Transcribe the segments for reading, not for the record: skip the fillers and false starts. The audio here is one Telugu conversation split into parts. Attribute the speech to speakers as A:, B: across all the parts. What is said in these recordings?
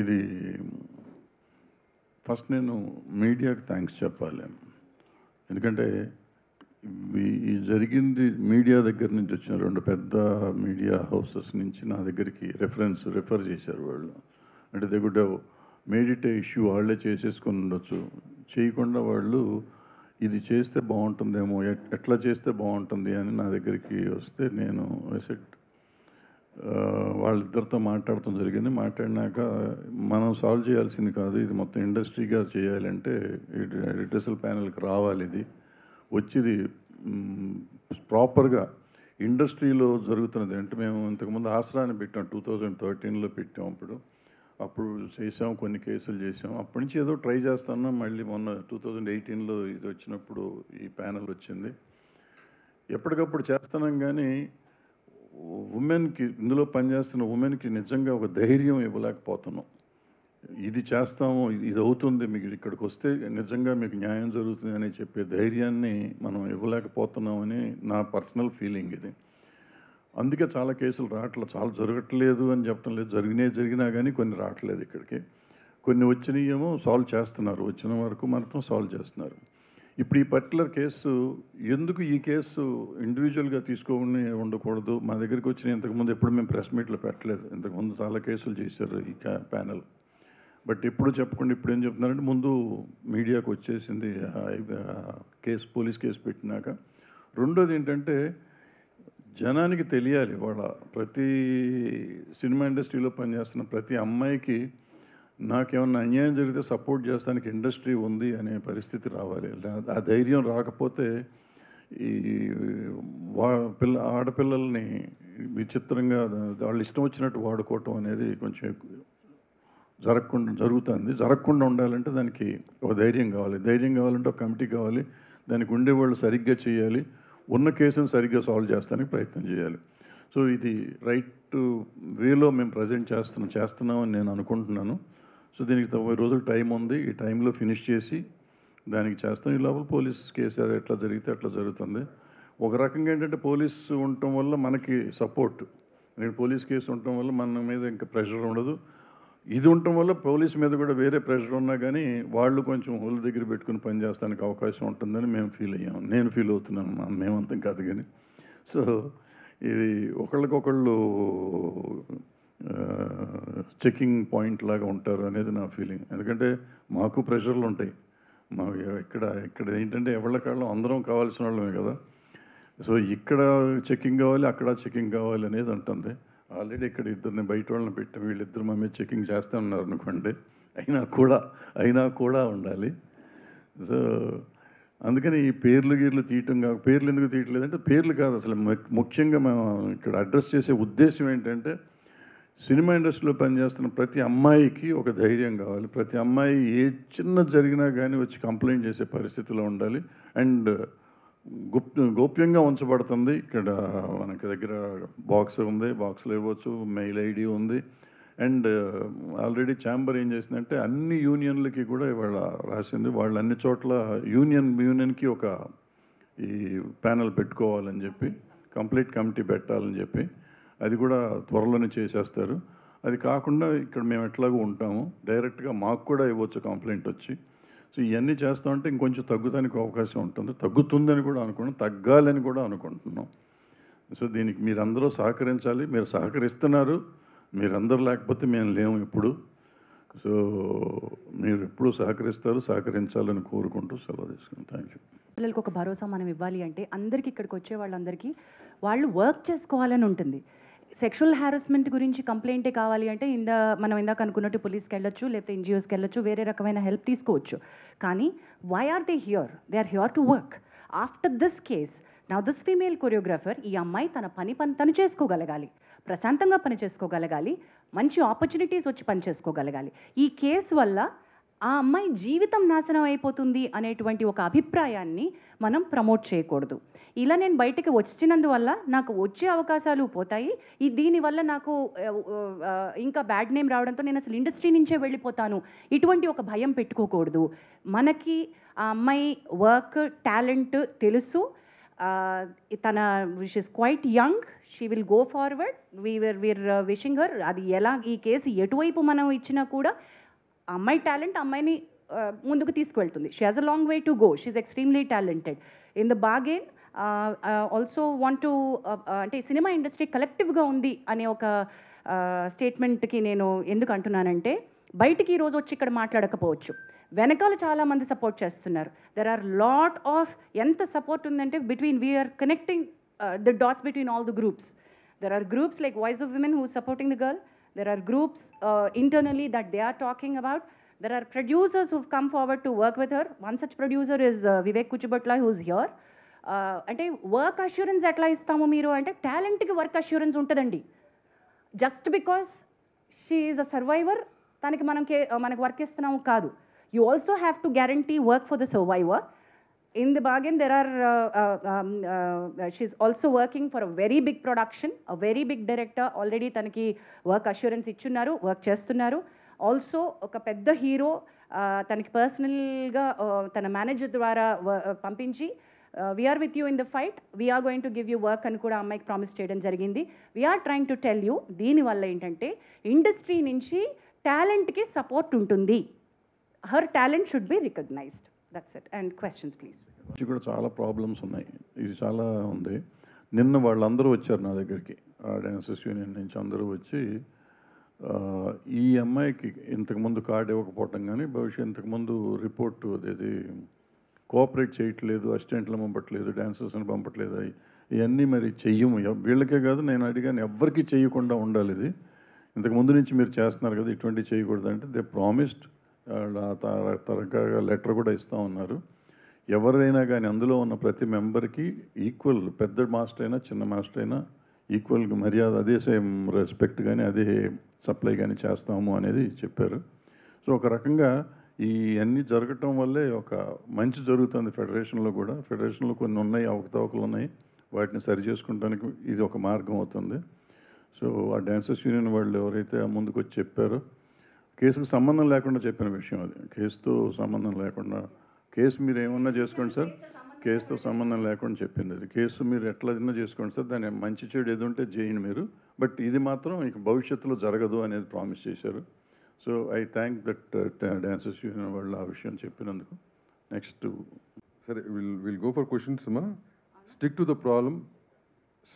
A: ఇది ఫస్ట్ నేను మీడియాకి థ్యాంక్స్ చెప్పాలి. ఎందుకంటే ఈ జరిగింది మీడియా దగ్గర నుంచి వచ్చిన 2 పెద్ద మీడియా హౌసెస్ నుంచి నా దగ్గరికి రిఫర్ చేశారు వాళ్ళు. అంటే they good have made it A issue, వాళ్ళే చేసేసుకొని ఉండొచ్చు. చేయకుండా వాళ్ళు ఇది చేస్తే బాగుంటుందేమో, ఎట్లా చేస్తే బాగుంటుంది అని నా దగ్గరికి వస్తే నేను వాళ్ళిద్దరితో మాట్లాడటం జరిగింది. మాట్లాడినాక మనం సాల్వ్ చేయాల్సింది కాదు, ఇది మొత్తం ఇండస్ట్రీగా చేయాలంటే రిట్రెసల్ ప్యానెల్కి రావాలి. ఇది వచ్చింది ప్రాపర్గా ఇండస్ట్రీలో జరుగుతున్నది. అంటే మేము ఇంతకుముందు ఆసరాన్ని పెట్టాం, 2013లో పెట్టాం. అప్పుడు చేసాం, కొన్ని కేసులు చేసాం. అప్పటి నుంచి ఏదో ట్రై చేస్తున్నాం. మళ్ళీ మొన్న 2018లో ఇది వచ్చినప్పుడు ఈ ప్యానెల్ వచ్చింది. ఎప్పటికప్పుడు చేస్తున్నాం. కానీ ఉమెన్కి, ఇందులో పనిచేస్తున్న ఉమెన్కి నిజంగా ఒక ధైర్యం ఇవ్వలేకపోతున్నాం. ఇది చేస్తాము, ఇది అవుతుంది, మీకు ఇక్కడికి వస్తే నిజంగా మీకు న్యాయం జరుగుతుంది అని చెప్పే ధైర్యాన్ని మనం ఇవ్వలేకపోతున్నామని నా పర్సనల్ ఫీలింగ్ ఇది. అందుకే చాలా కేసులు రావట్లేదు. చాలా జరగట్లేదు అని చెప్పడం లేదు, జరిగినా కానీ కొన్ని రావట్లేదు ఇక్కడికి. కొన్ని వచ్చినాయేమో సాల్వ్ చేస్తున్నారు, వచ్చిన వరకు మాత్రం సాల్వ్ చేస్తున్నారు. ఇప్పుడు ఈ పర్టికులర్ కేసు ఎందుకు, ఈ కేసు ఇండివిజువల్గా తీసుకోని ఉండకూడదు. మా దగ్గరికి వచ్చిన ఇంతకుముందు ఎప్పుడు మేము ప్రెస్ మీట్లో పెట్టలేదు. ఇంతకుముందు చాలా కేసులు చేశారు ఈ ప్యానెల్. బట్ ఎప్పుడు చెప్పకుండా ఇప్పుడు ఏం చెప్తున్నారంటే ముందు మీడియాకు వచ్చేసింది కేసు, పోలీస్ కేసు పెట్టినాక. రెండోది ఏంటంటే జనానికి తెలియాలి, వాళ్ళ ప్రతి సినిమా ఇండస్ట్రీలో పనిచేస్తున్న ప్రతి అమ్మాయికి నాకేమన్నా అన్యాయం జరిగితే సపోర్ట్ చేస్తానికి ఇండస్ట్రీ ఉంది అనే పరిస్థితి రావాలి. ఆ ధైర్యం రాకపోతే ఈ ఆడపిల్లల్ని విచిత్రంగా వాళ్ళు ఇష్టం వచ్చినట్టు వాడుకోవటం అనేది కొంచెం జరగకుండా ఉండాలంటే దానికి ఒక ధైర్యం కావాలి. ధైర్యం కావాలంటే ఒక కమిటీ కావాలి. దానికి ఉండేవాళ్ళు సరిగ్గా చేయాలి. ఉన్న కేసును సరిగ్గా సాల్వ్ చేస్తానికి ప్రయత్నం చేయాలి. సో ఇది రైట్ వేలో మేము ప్రజెంట్ చేస్తున్నామని నేను అనుకుంటున్నాను. సో దీనికి 90 రోజులు టైం ఉంది. ఈ టైంలో ఫినిష్ చేసి దానికి చేస్తాం. ఈ లోపల పోలీస్ కేసు ఎట్లా జరిగితే అట్లా జరుగుతుంది. ఒక రకంగా ఏంటంటే పోలీసు ఉండటం వల్ల మనకి సపోర్ట్, పోలీస్ కేసు ఉండటం వల్ల మన మీద ఇంకా ప్రెషర్ ఉండదు. ఇది ఉండటం వల్ల పోలీస్ మీద కూడా వేరే ప్రెషర్ ఉన్నా కానీ వాళ్ళు కొంచెం ఒళ్ళు దగ్గర పెట్టుకుని పనిచేస్తానికి అవకాశం ఉంటుందని మేము ఫీల్ అయ్యాము. నేను ఫీల్ అవుతున్నాను, మేమంతం కాదు కానీ. సో ఇది ఒకళ్ళకొకళ్ళు చెకింగ్ పాయింట్ లాగా ఉంటారు అనేది నా ఫీలింగ్. ఎందుకంటే మాకు ప్రెషర్లు ఉంటాయి. ఇక్కడ ఏంటంటే ఎవళ్ళకాళ్ళం అందరం కావాల్సిన వాళ్ళమే కదా. సో ఇక్కడ చెకింగ్ కావాలి, అక్కడ చెకింగ్ కావాలి అనేది ఉంటుంది. ఆల్రెడీ ఇక్కడ ఇద్దరిని బయట వాళ్ళని పెట్టి వీళ్ళిద్దరు మా మీద చెకింగ్ చేస్తూ ఉన్నారు అనుకోండి. అయినా కూడా ఉండాలి. సో అందుకని ఈ పేర్లు తీయటం కాదు. పేర్లు ఎందుకు తీయట్లేదంటే పేర్లు కాదు, అసలు ముఖ్యంగా మేము ఇక్కడ అడ్రస్ చేసే ఉద్దేశం ఏంటంటే సినిమా ఇండస్ట్రీలో పనిచేస్తున్న ప్రతి అమ్మాయికి ఒక ధైర్యం కావాలి. ప్రతి అమ్మాయి ఏ చిన్న జరిగినా కానీ వచ్చి కంప్లైంట్ చేసే పరిస్థితిలో ఉండాలి. అండ్ గోప్యంగా ఉంచబడుతుంది. ఇక్కడ మనకి దగ్గర బాక్స్ ఉంది, బాక్స్లో ఇవ్వచ్చు, మెయిల్ ఐడి ఉంది. అండ్ ఆల్రెడీ ఛాంబర్ ఏం చేసిందంటే అన్ని యూనియన్లకి కూడా ఇవాళ రాసింది. వాళ్ళు అన్ని చోట్ల యూనియన్కి ఒక ఈ ప్యానెల్ పెట్టుకోవాలని చెప్పి, కంప్లీట్ కమిటీ పెట్టాలని చెప్పి, అది కూడా త్వరలోనే చేసేస్తారు. అది కాకుండా ఇక్కడ మేము ఎట్లాగో ఉంటాము, డైరెక్ట్గా మాకు కూడా ఇవ్వచ్చు కంప్లైంట్ వచ్చి. సో ఇవన్నీ చేస్తామంటే ఇంకొంచెం తగ్గుతానికి అవకాశం ఉంటుంది. తగ్గుతుందని కూడా అనుకున్నాం, తగ్గాలని కూడా అనుకుంటున్నాం. సో దీనికి మీరందరూ సహకరించాలి. మీరు సహకరిస్తున్నారు. మీరందరూ లేకపోతే మేము లేము ఇప్పుడు. సో మీరు ఎప్పుడూ సహకరించాలని కోరుకుంటూ సెలవు తీసుకున్నాం. Thank you.
B: పిల్లలకు ఒక భరోసా మనం ఇవ్వాలి అంటే అందరికీ, ఇక్కడికి వచ్చే వాళ్ళందరికీ వాళ్ళు వర్క్ చేసుకోవాలని ఉంటుంది. సెక్షువల్ హారాస్మెంట్ గురించి కంప్లైంటే కావాలి అంటే మనం ఇందాక అనుకున్నట్టు పోలీస్కి వెళ్ళొచ్చు, లేకపోతే ఎన్జిఓస్కి వెళ్ళొచ్చు, వేరే రకమైన హెల్ప్ తీసుకోవచ్చు. కానీ why are they here? They are here to work. After this case now this female choreographer, ఈ అమ్మాయి తన పని తను చేసుకోగలగాలి, ప్రశాంతంగా పని చేసుకోగలగాలి, మంచి ఆపర్చునిటీస్ వచ్చి పని చేసుకోగలగాలి. ఈ కేసు వల్ల ఆ అమ్మాయి జీవితం నాశనం అయిపోతుంది అనేటువంటి ఒక అభిప్రాయాన్ని మనం ప్రమోట్ చేయకూడదు. ఇలా నేను బయటకు వచ్చినందువల్ల నాకు వచ్చే అవకాశాలు పోతాయి, దీనివల్ల నాకు ఇంకా బ్యాడ్ నేమ్ రావడంతో నేను అసలు ఇండస్ట్రీ నుంచే వెళ్ళిపోతాను, ఇటువంటి ఒక భయం పెట్టుకోకూడదు. మనకి ఆ అమ్మాయి వర్క్ టాలెంట్ తెలుసు, తన she's quite young, she will go forward. We are wishing her. అది ఎలా ఈ కేసు ఎటువైపు మనం ఇచ్చినా కూడా అమ్మాయి టాలెంట్ అమ్మాయిని ముందుకు తీసుకువెళ్తుంది. She has a long way to go. She's extremely talented. In the బాగెన్ ఆల్సో వాంట్ టు అంటే సినిమా ఇండస్ట్రీ కలెక్టివ్గా ఉంది అనే ఒక స్టేట్మెంట్కి నేను ఎందుకు అంటున్నానంటే, బయటికి ఈరోజు వచ్చి ఇక్కడ మాట్లాడకపోవచ్చు, వెనకాల చాలామంది సపోర్ట్ చేస్తున్నారు. దెర్ ఆర్ లాట్ ఆఫ్ ఎంత సపోర్ట్ ఉందంటే we are connecting the dots between all the groups. There are groups like voice of women who supporting the girl. There are groups internally that they are talking about. There are producers who've come forward to work with her. One such producer is Vivek Kuchibutla, who's here. అంటే వర్క్ అష్యూరెన్స్ ఎట్లా ఇస్తాము మీరు అంటే, టాలెంట్కి వర్క్ అష్యూరెన్స్ ఉంటుందండి. Just because she is a survivor తనకి మనకు వర్క్ ఇస్తున్నాము కాదు. You also have to guarantee work for the survivor. In the bargain, there are, she's also working for a very big production, a very big director. Already తనకి వర్క్ అష్యూరెన్స్ ఇచ్చున్నారు, వర్క్ చేస్తున్నారు. ఆల్సో ఒక పెద్ద హీరో తనకి పర్సనల్గా తన మేనేజర్ ద్వారా పంపించి, we are with you in the fight, we are going to give you work అని కూడా అమ్మాయికి ప్రామిస్ చేయడం జరిగింది. We are trying to tell you, దీనివల్ల ఏంటంటే ఇండస్ట్రీ నుంచి టాలెంట్కి సపోర్ట్ ఉంటుంది. Her talent should be recognised. That's it. And questions please.
A: కూడా చాలా ప్రాబ్లమ్స్ ఉన్నాయి. ఇది చాలా ఉంది. నిన్న వాళ్ళందరూ వచ్చారు నా దగ్గరికి, డాన్సర్స్ యూనియన్ నుంచి అందరూ వచ్చి, ఈ అమ్మాయికి ఇంతకుముందు కార్డు ఇవ్వకపోవటం కానీ, ఇంతకుముందు రిపోర్టు అదేది కోఆపరేట్ చేయట్లేదు, అసిస్టెంట్లు పంపట్లేదు, డాన్సర్స్ని పంపట్లేదు, ఇవన్నీ మరి చెయ్యము. వీళ్ళకే కాదు, నేను అడిగాను ఎవ్వరికీ చేయకుండా ఉండాలి. ఇది ఇంతకుముందు నుంచి మీరు చేస్తున్నారు కదా, ఇటువంటి చేయకూడదు అంటే దే ప్రామిస్డ్. తరగా లెటర్ కూడా ఇస్తూ ఉన్నారు. ఎవరైనా కానీ అందులో ఉన్న ప్రతి మెంబర్కి ఈక్వల్, పెద్ద మాస్టర్ అయినా చిన్న మాస్టర్ అయినా ఈక్వల్గా మర్యాద, అదే సేమ్ రెస్పెక్ట్ కానీ అదే సప్లై కానీ చేస్తాము అనేది చెప్పారు. సో ఒక రకంగా ఈ అన్నీ జరగటం వల్లే ఒక మంచి జరుగుతుంది ఫెడరేషన్లో కూడా. ఫెడరేషన్లో కొన్ని ఉన్నాయి, అవకతవకలు ఉన్నాయి, వాటిని సరి చేసుకుంటానికి ఇది ఒక మార్గం అవుతుంది. సో ఆ డాన్సర్స్ యూనియన్ వాళ్ళు ఎవరైతే ముందుకు వచ్చి చెప్పారో, కేసుకు సంబంధం లేకుండా చెప్పిన విషయం అది. కేసుతో సంబంధం లేకుండా, కేసు మీరు ఏమన్నా చేసుకోండి సార్, కేసుతో సంబంధం లేకుండా చెప్పింది అది. కేసు మీరు ఎట్లైనా చేసుకోండి సార్, దాని మంచి చెడు ఏది ఉంటే చేయండి మీరు, బట్ ఇది మాత్రం ఇక భవిష్యత్తులో జరగదు అనేది ప్రామిస్ చేశారు. So I thank that dancers union వాళ్ళు ఆ విషయం చెప్పినందుకు. నెక్స్ట్
C: సరే, విల్ గో ఫర్ క్వశ్చన్స్. అమ్మా, stick to the problem,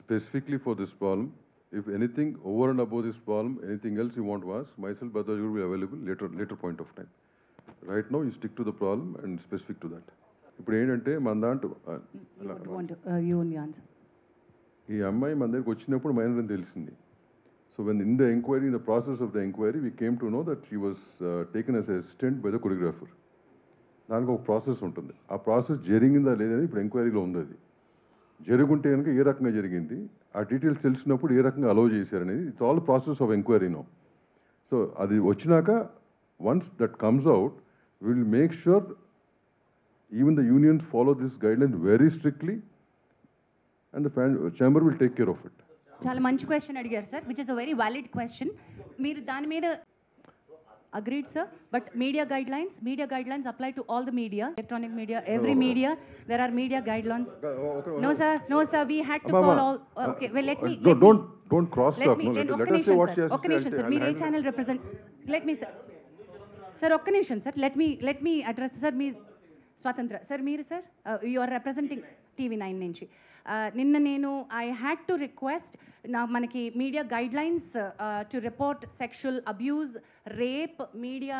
C: specifically for this problem. If anything over and above this problem, anything else you want to ask, myself, Bhadraj will be available later point of time. Right now, you stick to the problem and specific to that. ఇప్పుడు ఏంటంటే మన దాంట్లో ఈ అమ్మాయి మన దగ్గరికి వచ్చినప్పుడు మైనర్ అని తెలిసింది. So when in the enquiry, in the process of the enquiry, we came to know that she was taken as assistant by the choreographer. దానికి ఒక ప్రాసెస్ ఉంటుంది. ఆ ప్రాసెస్ జరిగిందా లేదని ఇప్పుడు ఎంక్వైరీలో ఉంది. అది జరుగుంటే కనుక ఏ రకంగా జరిగింది, ఆ డీటెయిల్స్ తెలిసినప్పుడు ఏ రకంగా అలౌ చేశారనేది, it's all process of enquiry no. So అది వచ్చినాక once that comes out, will make sure even the unions follow this guideline very strictly and the chamber will take care of it.
B: చాలా మంచి క్వశ్చన్ అడిగారు sir, which is a very valid question. మీరు దాని మీద agreed sir, but media guidelines apply to all the media, electronic media, every media. There are media guidelines. No sir, we had to call all. Okay, well let me
C: don't cross talk.
B: Let us say what she has to say. Okay, sir, mere channel represent. Let me sir, okay nation sir, let me address sir, me Swatantra sir, mere sir, you are representing TV9 నుంచి. నిన్న నేను ఐ హ్యాడ్ టు రిక్వెస్ట్, మనకి media guidelines to report sexual abuse, rape, media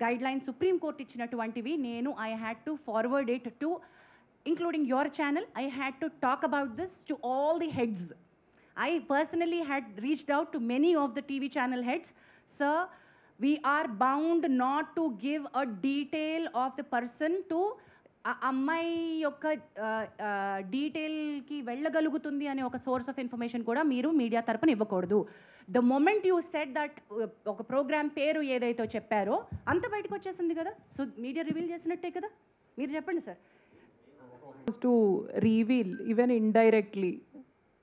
B: guidelines supreme court ఇచ్చినటువంటివి. నేను I had to forward it to including your channel. I had to talk about this to all the heads. I personally had reached out to many of the TV channel heads. Sir, we are bound not to give a detail of the person to అమ్మాయి యొక్క డీటెయిల్కి వెళ్ళగలుగుతుంది అనే ఒక సోర్స్ ఆఫ్ ఇన్ఫర్మేషన్ కూడా మీరు మీడియా తరపున ఇవ్వకూడదు. The moment you said that ఒక ప్రోగ్రామ్ పేరు ఏదైతే చెప్పారో అంత బయటకు వచ్చేసింది కదా, సో మీడియా రివీల్ చేసినట్టే కదా. మీరు చెప్పండి sir.
D: To reveal even indirectly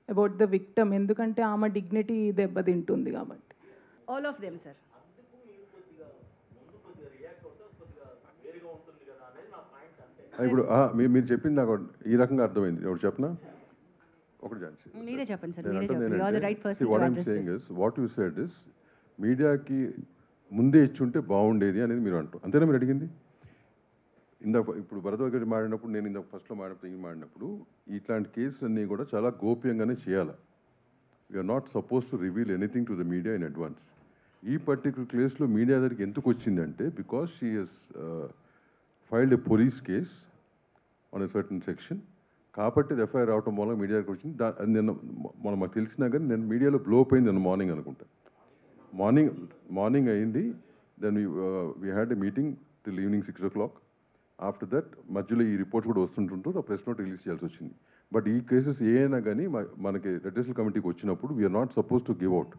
D: about the victim, ఎందుకంటే ఆమె డిగ్నిటీ దెబ్బతింటుంది కాబట్టి.
B: All of them sir.
C: ఇప్పుడు మీరు చెప్పింది నాకు ఈ రకంగా అర్థమైంది. ఎవరు చెప్పనా? ఒకటి
B: మీరే చెప్పండి సార్, మీరే చెప్పండి. You are the right person to
C: what I'm
B: address
C: saying
B: this.
C: Is what you said is మీడియాకి ముందే ఇచ్చుంటే బాగుండేది అనేది మీరు అంటారు. అంతేనా మీరు అడిగింది? ఇప్పుడు భరద్వాజ్ గారు మాడినప్పుడు, నేను ఫస్ట్లో మాడినప్పుడు ఇట్లాంటి కేసులన్నీ కూడా చాలా గోప్యంగానే చేయాలి. We are not suppose to reveal anything to the media in advance. ఈ పర్టికులర్ కేసులో మీడియా దగ్గరికి ఎందుకు వచ్చిందంటే because she has filed a police case on a certain section. కాబట్టి ఎఫ్ఐఆర్ రావటం వల్ల మీడియా దగ్గరికి వచ్చింది. నిన్న మాకు తెలిసినా కానీ నేను మీడియాలో బ్లో అప్ అయింది నిన్న మార్నింగ్ అనుకుంటా. మార్నింగ్ అయింది. Then we had a meeting till evening 6 o'clock. After that మధ్యలో ఈ రిపోర్ట్స్ కూడా వస్తుంటుంటూ ఆ ప్రెస్ నోట్ రిలీజ్ చేయాల్సి వచ్చింది. బట్ ఈ కేసెస్ ఏ అయినా కానీ మనకి రెడ్రెసల్ కమిటీకి వచ్చినప్పుడు we are not suppose to give out.